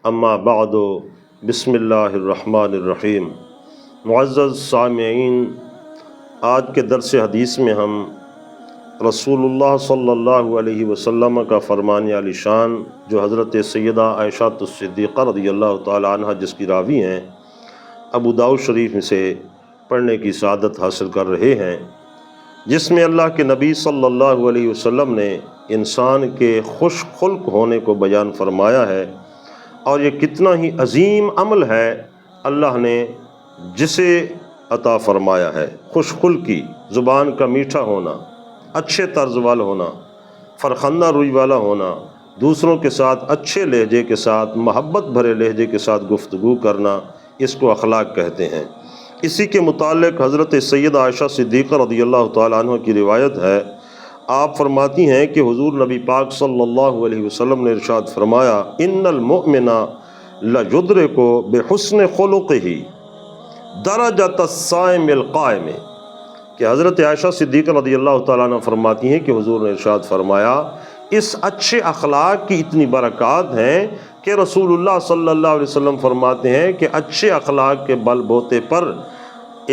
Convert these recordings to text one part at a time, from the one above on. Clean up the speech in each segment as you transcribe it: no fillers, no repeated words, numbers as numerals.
اما بعد بسم اللہ الرحمن الرحیم۔ معزز سامعین، آج کے درس حدیث میں ہم رسول اللہ صلی اللہ علیہ وسلم کا فرمان عالی شان جو حضرت سیدہ عائشہ الصدیقہ رضی اللہ تعالی عنہ جس کی راوی ہیں، ابو داؤد شریف میں سے پڑھنے کی سعادت حاصل کر رہے ہیں، جس میں اللہ کے نبی صلی اللہ علیہ وسلم نے انسان کے خوش خلق ہونے کو بیان فرمایا ہے، اور یہ کتنا ہی عظیم عمل ہے اللہ نے جسے عطا فرمایا ہے۔ خوش خلقی، زبان کا میٹھا ہونا، اچھے طرز والا ہونا، فرخندہ روی والا ہونا، دوسروں کے ساتھ اچھے لہجے کے ساتھ، محبت بھرے لہجے کے ساتھ گفتگو کرنا، اس کو اخلاق کہتے ہیں۔ اسی کے متعلق حضرت سیدہ عائشہ صدیقہ رضی اللہ تعالیٰ عنہ کی روایت ہے، آپ فرماتی ہیں کہ حضور نبی پاک صلی اللہ علیہ وسلم نے ارشاد فرمایا، ان المؤمن ليدرك بحسن خلقه درجۃ الصائم القائم، کہ حضرت عائشہ صدیقہ رضی اللہ تعالیٰ عنہ فرماتی ہیں کہ حضور نے ارشاد فرمایا، اس اچھے اخلاق کی اتنی برکات ہیں کہ رسول اللہ صلی اللہ علیہ وسلم فرماتے ہیں کہ اچھے اخلاق کے بل بوتے پر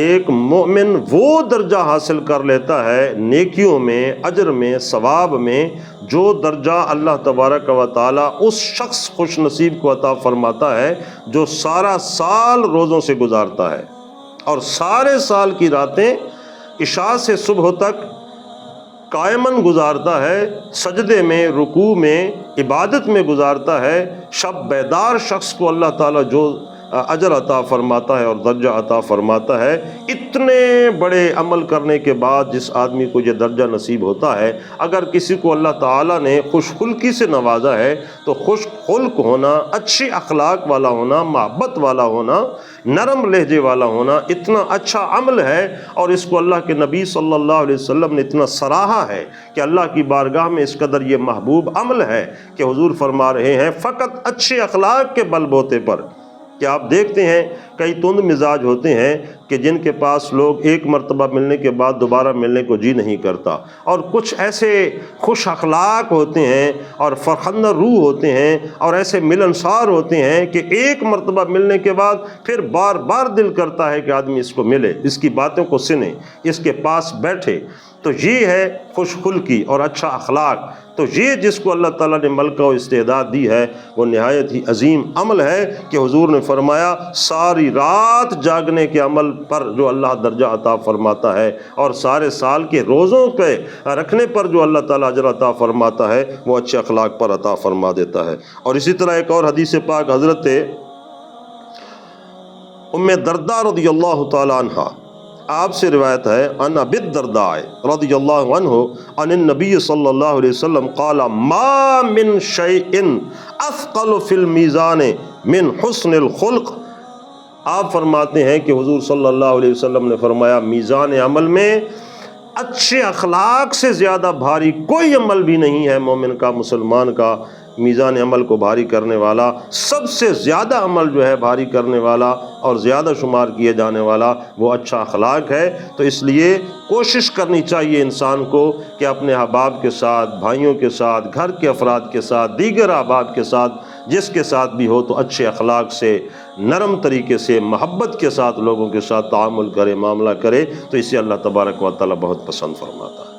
ایک مومن وہ درجہ حاصل کر لیتا ہے نیکیوں میں، اجر میں، ثواب میں، جو درجہ اللہ تبارک و تعالیٰ اس شخص خوش نصیب کو عطا فرماتا ہے جو سارا سال روزوں سے گزارتا ہے اور سارے سال کی راتیں عشاء سے صبح تک قائماً گزارتا ہے، سجدے میں، رکوع میں، عبادت میں گزارتا ہے۔ شب بیدار شخص کو اللہ تعالیٰ جو اجر عطا فرماتا ہے اور درجہ عطا فرماتا ہے، اتنے بڑے عمل کرنے کے بعد جس آدمی کو یہ درجہ نصیب ہوتا ہے، اگر کسی کو اللہ تعالیٰ نے خوش خلقی سے نوازا ہے تو خوش خلق ہونا، اچھے اخلاق والا ہونا، محبت والا ہونا، نرم لہجے والا ہونا اتنا اچھا عمل ہے، اور اس کو اللہ کے نبی صلی اللہ علیہ وسلم نے اتنا سراہا ہے کہ اللہ کی بارگاہ میں اس قدر یہ محبوب عمل ہے کہ حضور فرما رہے ہیں فقط اچھے اخلاق کے بل بوتے پر، کہ آپ دیکھتے ہیں کئی تند مزاج ہوتے ہیں کہ جن کے پاس لوگ ایک مرتبہ ملنے کے بعد دوبارہ ملنے کو جی نہیں کرتا، اور کچھ ایسے خوش اخلاق ہوتے ہیں اور فرخندہ روح ہوتے ہیں اور ایسے ملنسار ہوتے ہیں کہ ایک مرتبہ ملنے کے بعد پھر بار بار دل کرتا ہے کہ آدمی اس کو ملے، اس کی باتوں کو سنے، اس کے پاس بیٹھے۔ تو یہ ہے خوش خلقی اور اچھا اخلاق۔ تو یہ جس کو اللہ تعالیٰ نے ملکہ و استعداد دی ہے وہ نہایت ہی عظیم عمل ہے کہ حضور نے فرمایا ساری رات جاگنے کے عمل پر جو اللہ درجہ عطا فرماتا ہے، اور سارے سال کے روزوں پہ رکھنے پر جو اللہ تعالیٰ اجر عطا فرماتا ہے، وہ اچھے اخلاق پر عطا فرما دیتا ہے۔ اور اسی طرح ایک اور حدیث پاک حضرت ام درداء رضی اللہ تعالی عنہ آپ سے روایت ہے، ان ابی الدرداء رضی اللہ عنہ عن النبی صلی اللہ علیہ وسلم قال ما من شیء اثقل فی المیزان من حسن الخلق۔ آپ فرماتے ہیں کہ حضور صلی اللہ علیہ وسلم نے فرمایا، میزان عمل میں اچھے اخلاق سے زیادہ بھاری کوئی عمل بھی نہیں ہے مومن کا، مسلمان کا۔ میزان عمل کو بھاری کرنے والا، سب سے زیادہ عمل جو ہے بھاری کرنے والا اور زیادہ شمار کیے جانے والا وہ اچھا اخلاق ہے۔ تو اس لیے کوشش کرنی چاہیے انسان کو کہ اپنے احباب کے ساتھ، بھائیوں کے ساتھ، گھر کے افراد کے ساتھ، دیگر احباب کے ساتھ، جس کے ساتھ بھی ہو تو اچھے اخلاق سے، نرم طریقے سے، محبت کے ساتھ لوگوں کے ساتھ تعامل کرے، معاملہ کرے، تو اسے اللہ تبارک و تعالیٰ بہت پسند فرماتا ہے۔